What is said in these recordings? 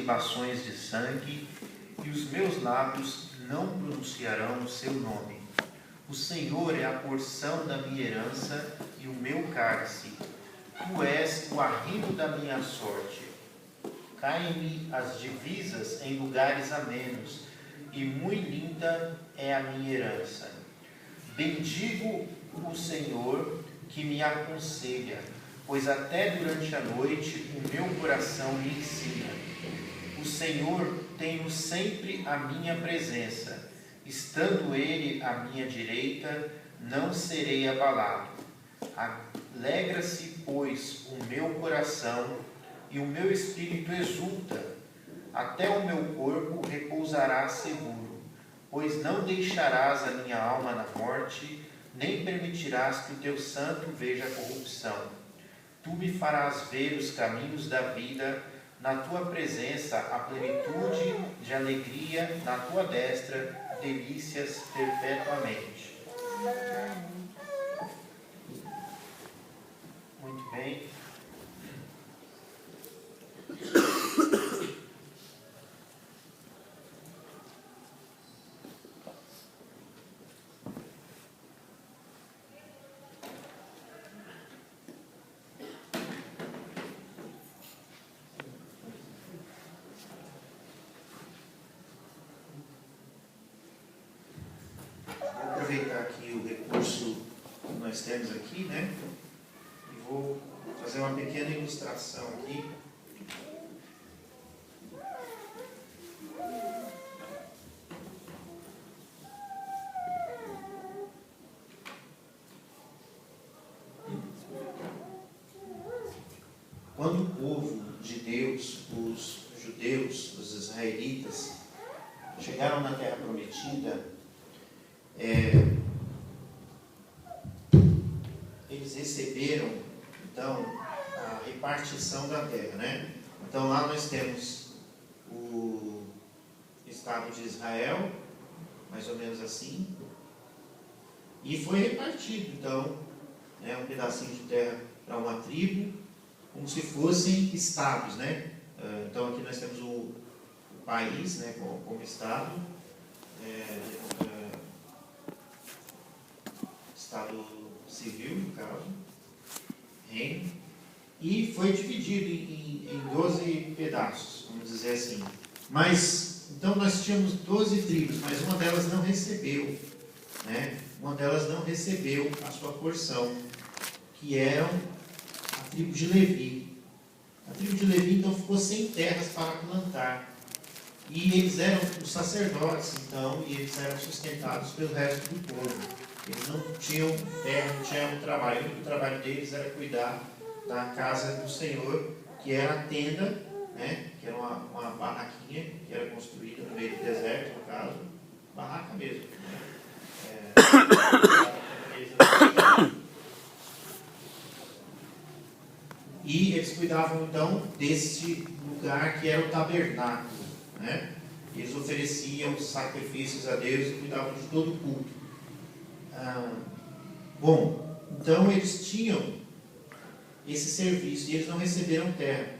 libações de sangue, e os meus lábios não pronunciarão o seu nome. O Senhor é a porção da minha herança e o meu cálice. Tu és o arrimo da minha sorte. Caem-me as divisas em lugares amenos, e muito linda é a minha herança. Bendigo o Senhor que me aconselha, pois até durante a noite o meu coração me ensina. O Senhor tem sempre à minha presença. Estando Ele à minha direita, não serei abalado. Alegra-se, pois, o meu coração, e o meu espírito exulta. Até o meu corpo repousará seguro, pois não deixarás a minha alma na morte, nem permitirás que o teu santo veja a corrupção. Tu me farás ver os caminhos da vida, na tua presença a plenitude de alegria, na tua destra delícias perpetuamente. Muito bem. Aproveitar aqui o recurso que nós temos aqui, né? E vou fazer uma pequena ilustração aqui. Quando o povo de Deus, os judeus, os israelitas, chegaram na Terra Prometida, eles receberam, então, a repartição da terra, né? Então, lá nós temos o Estado de Israel, mais ou menos assim, e foi repartido, então, né, um pedacinho de terra para uma tribo, como se fossem estados, né? Então, aqui nós temos o país, né, como estado, estado civil, no caso, reino, e foi dividido em 12 pedaços, vamos dizer assim. Mas, então nós tínhamos 12 tribos, mas uma delas não recebeu, né? Uma delas não recebeu a sua porção, que eram a tribo de Levi. A tribo de Levi, então, ficou sem terras para plantar. E eles eram os sacerdotes, então, e eles eram sustentados pelo resto do povo. Eles não tinham terra, não tinham trabalho. O único trabalho deles era cuidar da casa do Senhor, que era a tenda, né? Que era uma barraquinha que era construída no meio do deserto, no caso, barraca mesmo. E eles cuidavam então desse lugar que era o tabernáculo, né? Eles ofereciam sacrifícios a Deus e cuidavam de todo o culto. Bom, então eles tinham esse serviço e eles não receberam terra,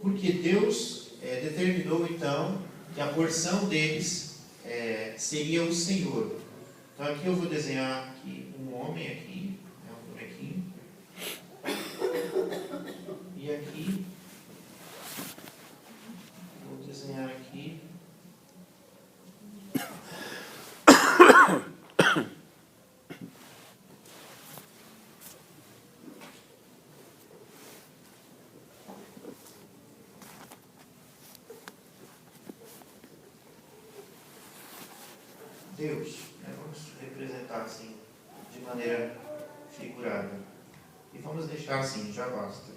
porque Deus determinou então que a porção deles seria o Senhor. Então aqui eu vou desenhar aqui um homem aqui, né, um bonequinho, e aqui vou desenhar aqui Deus, né? Vamos representar assim, de maneira figurada. E vamos deixar assim, já basta.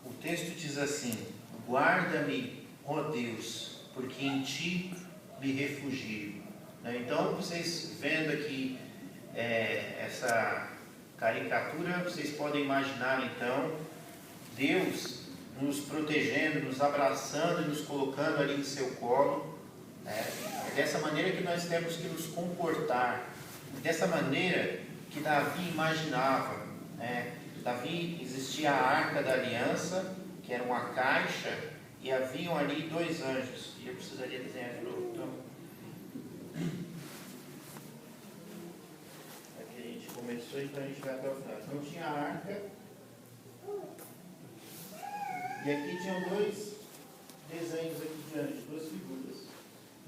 O texto diz assim: guarda-me, ó Deus, porque em ti me refugio. Então, vocês vendo aqui caricatura, vocês podem imaginar então Deus nos protegendo, nos abraçando e nos colocando ali em seu colo, né? É dessa maneira que nós temos que nos comportar, dessa maneira que Davi imaginava, né? Davi, existia a Arca da Aliança, que era uma caixa, e haviam ali 2 anjos, e eu precisaria desenhar de novo, então. Aqui a gente começou, então a gente vai até o final. Então tinha a Arca, e aqui tinham 2 desenhos aqui de anjos, 2 figuras.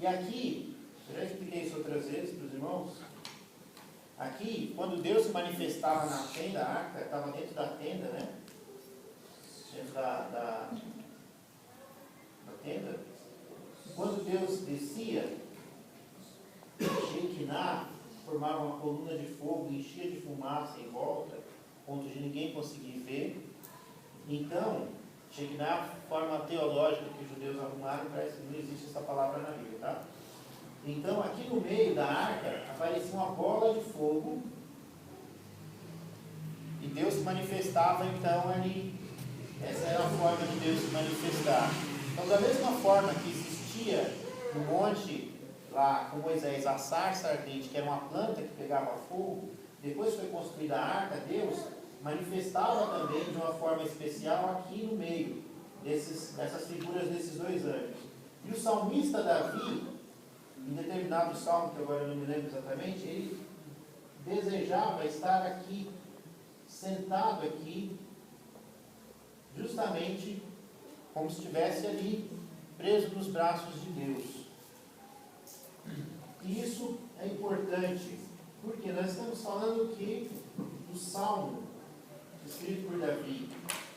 E aqui, eu já expliquei isso outras vezes para os irmãos, aqui, quando Deus se manifestava na tenda, a arca estava dentro da tenda, né? Dentro da tenda. Quando Deus descia, Shekinah formava uma coluna de fogo, enchia de fumaça em volta, ponto de ninguém conseguir ver. Então, Shekinah, forma teológica que os judeus arrumaram, parece que não existe essa palavra na Bíblia, tá? Então, aqui no meio da arca, aparecia uma bola de fogo, e Deus se manifestava, então, ali. Essa era a forma de Deus se manifestar. Então, da mesma forma que existia no monte, lá com Moisés, a sarça ardente, que era uma planta que pegava fogo, depois foi construída a arca, Deus manifestava também de uma forma especial aqui no meio dessas figuras desses 2 anjos. E o salmista Davi, em determinado salmo, que agora eu não me lembro exatamente, ele desejava estar aqui, sentado aqui, justamente como se estivesse ali, preso nos braços de Deus. E isso é importante, porque nós estamos falando aqui do salmo, escrito por Davi,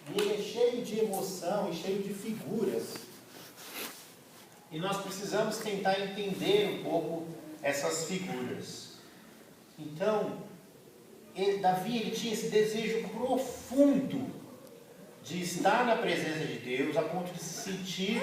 e ele é cheio de emoção e cheio de figuras. E nós precisamos tentar entender um pouco essas figuras. Então, Davi tinha esse desejo profundo de estar na presença de Deus, a ponto de se sentir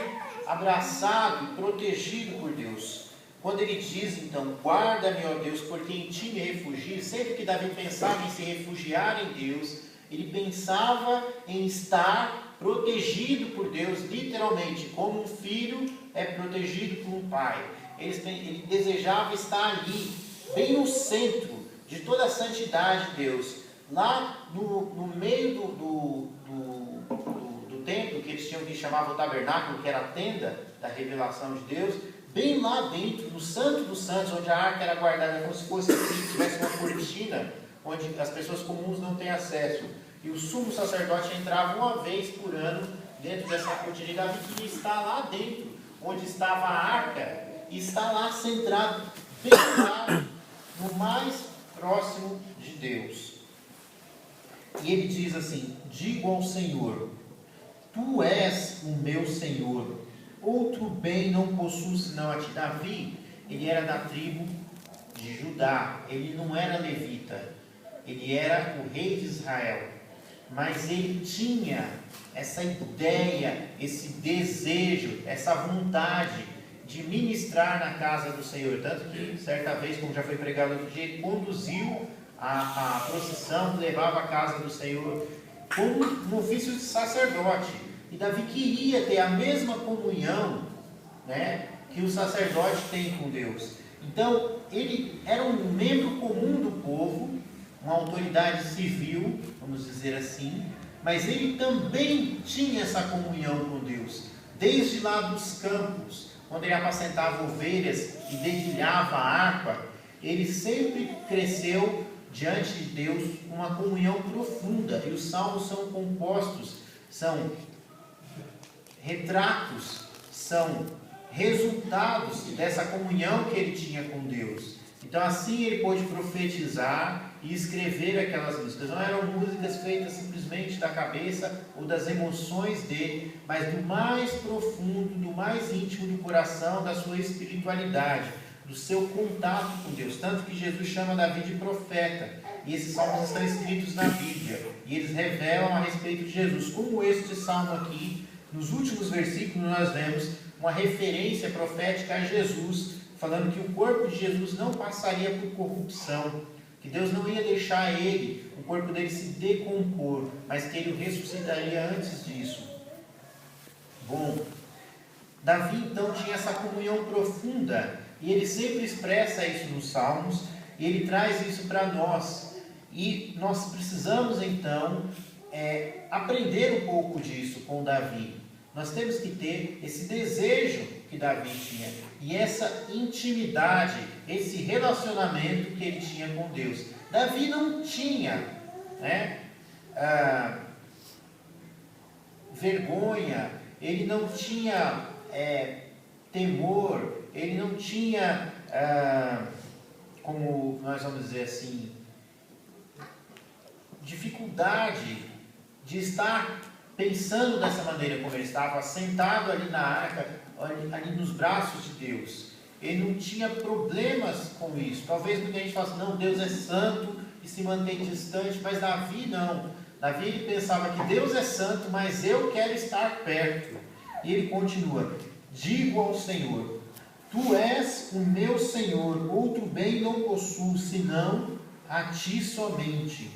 abraçado e protegido por Deus. Quando ele diz, então, guarda-me, ó Deus, porque em ti me refugio, sempre que Davi pensava em se refugiar em Deus, ele pensava em estar protegido por Deus, literalmente, como um filho é protegido por um pai. Ele desejava estar ali, bem no centro de toda a santidade de Deus, lá no meio do templo, que eles tinham, que chamavam o tabernáculo, que era a tenda da revelação de Deus, bem lá dentro, no Santo dos Santos, onde a arca era guardada como se fosse assim, tivesse uma cortina, onde as pessoas comuns não têm acesso. E o sumo sacerdote entrava uma vez por ano dentro dessa cortina. E Davi queria estar lá dentro, onde estava a arca, e está lá centrado, bem lá, no mais próximo de Deus. E ele diz assim: digo ao Senhor, tu és o meu Senhor, outro bem não possuo senão a ti. Davi, ele era da tribo de Judá, ele não era levita, ele era o rei de Israel, mas ele tinha essa ideia, esse desejo, essa vontade de ministrar na casa do Senhor, tanto que certa vez, como já foi pregado outro dia, ele conduziu a procissão que levava à casa do Senhor como um ofício de sacerdote. E Davi queria ter a mesma comunhão, né, que o sacerdote tem com Deus. Então, ele era um membro comum do povo, uma autoridade civil, vamos dizer assim, mas ele também tinha essa comunhão com Deus, desde lá dos campos, quando ele apacentava ovelhas e dedilhava a harpa, ele sempre cresceu diante de Deus uma comunhão profunda. E os salmos são compostos, são retratos, são resultados dessa comunhão que ele tinha com Deus. Então assim ele pôde profetizar e escrever aquelas músicas. Não eram músicas feitas simplesmente da cabeça ou das emoções dele, mas do mais profundo, do mais íntimo do coração, da sua espiritualidade, do seu contato com Deus. Tanto que Jesus chama Davi de profeta, e esses salmos estão escritos na Bíblia, e eles revelam a respeito de Jesus. Como este salmo aqui, nos últimos versículos nós vemos uma referência profética a Jesus, falando que o corpo de Jesus não passaria por corrupção, que Deus não ia deixar ele, o corpo dele se decompor, mas que ele o ressuscitaria antes disso. Bom, Davi então tinha essa comunhão profunda, e ele sempre expressa isso nos Salmos, e ele traz isso para nós, e nós precisamos então aprender um pouco disso com Davi. Nós temos que ter esse desejo que Davi tinha, e essa intimidade, esse relacionamento que ele tinha com Deus. Davi não tinha vergonha, ele não tinha temor, ele não tinha, como nós vamos dizer assim, dificuldade de estar pensando dessa maneira como ele estava, sentado ali na arca, ali nos braços de Deus. Ele não tinha problemas com isso. Talvez muita gente fale assim, não, Deus é santo e se mantém distante, mas Davi não. Davi ele pensava que Deus é santo, mas eu quero estar perto. E ele continua, digo ao Senhor, tu és o meu Senhor, outro bem não possuo, senão a ti somente.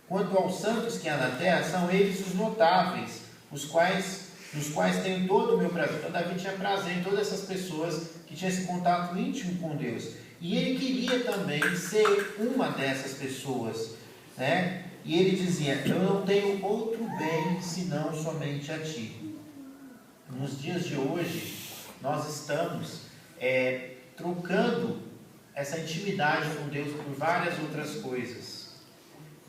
Quanto aos santos que há na terra, são eles os notáveis, nos quais tenho todo o meu prazer. Então Davi tinha prazer em todas essas pessoas que tinham esse contato íntimo com Deus. E ele queria também ser uma dessas pessoas, né? E ele dizia, eu não tenho outro bem senão somente a ti. Nos dias de hoje, nós estamos trocando essa intimidade com Deus por várias outras coisas.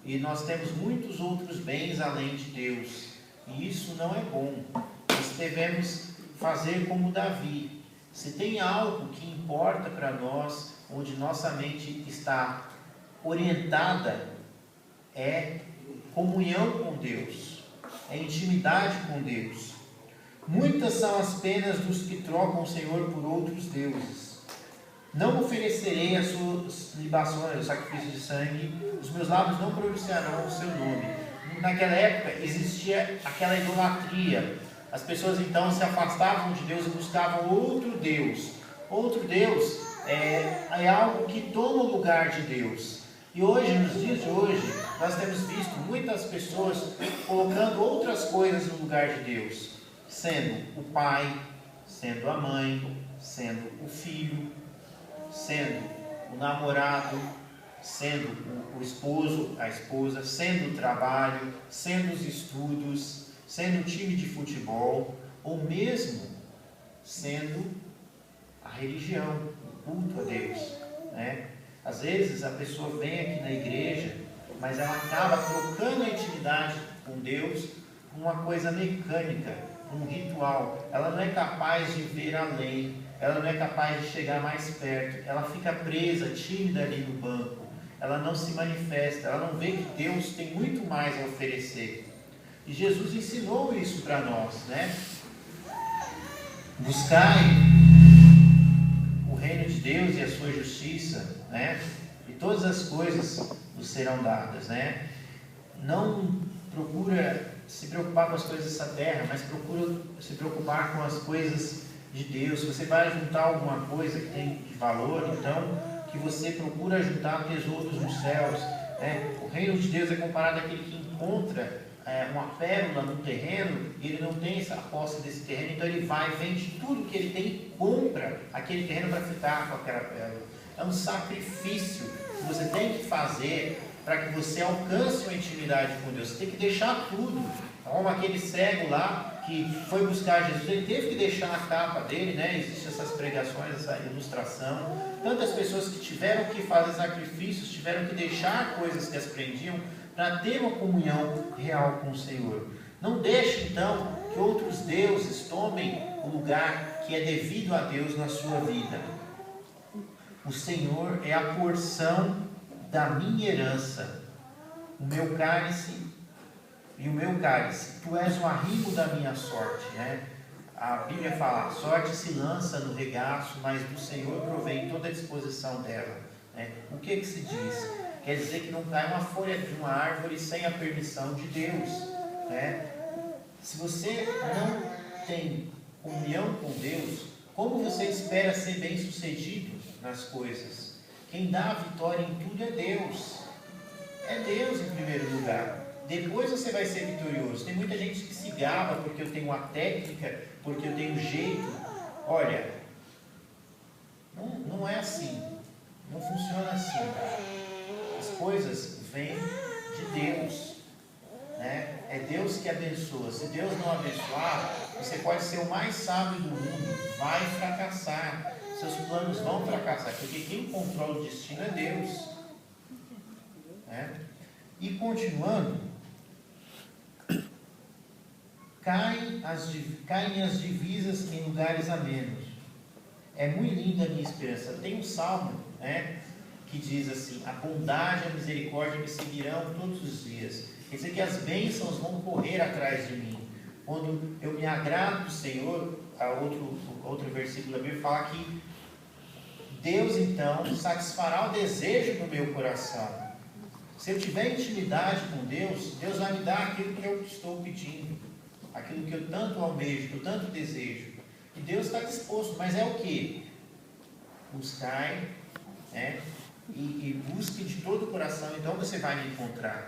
E nós temos muitos outros bens além de Deus. E isso não é bom. Nós devemos fazer como Davi. Se tem algo que importa para nós, onde nossa mente está orientada, é comunhão com Deus, é intimidade com Deus. Muitas são as penas dos que trocam o Senhor por outros deuses. Não oferecerei as suas libações, o sacrifício de sangue, os meus lábios não pronunciarão o seu nome. Naquela época existia aquela idolatria. As pessoas então se afastavam de Deus e buscavam outro Deus. Outro Deus é algo que toma o lugar de Deus. E hoje, nos dias de hoje, nós temos visto muitas pessoas colocando outras coisas no lugar de Deus, sendo o pai, sendo a mãe, sendo o filho, sendo o namorado, sendo o esposo, a esposa, sendo o trabalho, sendo os estudos, sendo o time de futebol, ou mesmo sendo a religião, o culto a Deus, né? Às vezes a pessoa vem aqui na igreja, mas ela acaba trocando a intimidade com Deus por uma coisa mecânica, um ritual. Ela não é capaz de ver além, ela não é capaz de chegar mais perto, ela fica presa, tímida ali no banco, ela não se manifesta, ela não vê que Deus tem muito mais a oferecer. E Jesus ensinou isso para nós, né? Buscai o reino de Deus e a sua justiça, né? E todas as coisas vos serão dadas, né? Não procura se preocupar com as coisas dessa terra, mas procura se preocupar com as coisas de Deus. Se você vai juntar alguma coisa que tem de valor, então que você procura juntar tesouros nos céus, né? O reino de Deus é comparado àquele que encontra uma pérola no terreno, e ele não tem essa posse desse terreno, então ele vai, vende tudo que ele tem e compra aquele terreno para ficar com aquela pérola. É um sacrifício que você tem que fazer para que você alcance uma intimidade com Deus. Você tem que deixar tudo. Como aquele cego lá que foi buscar Jesus, ele teve que deixar a capa dele, né? Existem essas pregações, essa ilustração. Tantas pessoas que tiveram que fazer sacrifícios, tiveram que deixar coisas que as prendiam para ter uma comunhão real com o Senhor. Não deixe então que outros deuses tomem o lugar que é devido a Deus na sua vida. O Senhor é a porção da minha herança, o meu cálice e o meu cálice. Tu és o arrimo da minha sorte, né? A Bíblia fala, a sorte se lança no regaço, mas do Senhor provém toda a disposição dela, né? O que se diz? Quer dizer que não cai uma folha de uma árvore sem a permissão de Deus, né? Se você não tem comunhão com Deus, como você espera ser bem sucedido nas coisas? Quem dá a vitória em tudo é Deus. É Deus em primeiro lugar. Depois você vai ser vitorioso. Tem muita gente que se gaba porque eu tenho uma técnica, porque eu tenho um jeito. Olha, não é assim. Não funciona assim. As coisas vêm de Deus. Né? É Deus que abençoa. Se Deus não abençoar, você pode ser o mais sábio do mundo, vai fracassar. Seus planos vão fracassar, porque quem controla o destino é Deus. Né? E continuando, caem as divisas em lugares amenos. É muito linda a minha esperança. Tem um salmo, né, que diz assim: a bondade e a misericórdia me seguirão todos os dias. Quer dizer que as bênçãos vão correr atrás de mim. Quando eu me agrado do Senhor, outro versículo da Bíblia fala que Deus então satisfará o desejo do meu coração. Se eu tiver intimidade com Deus, Deus vai me dar aquilo que eu estou pedindo, aquilo que eu tanto almejo, que eu tanto desejo. E Deus está disposto, mas é o que? Buscai, né? E busque de todo o coração, então você vai me encontrar.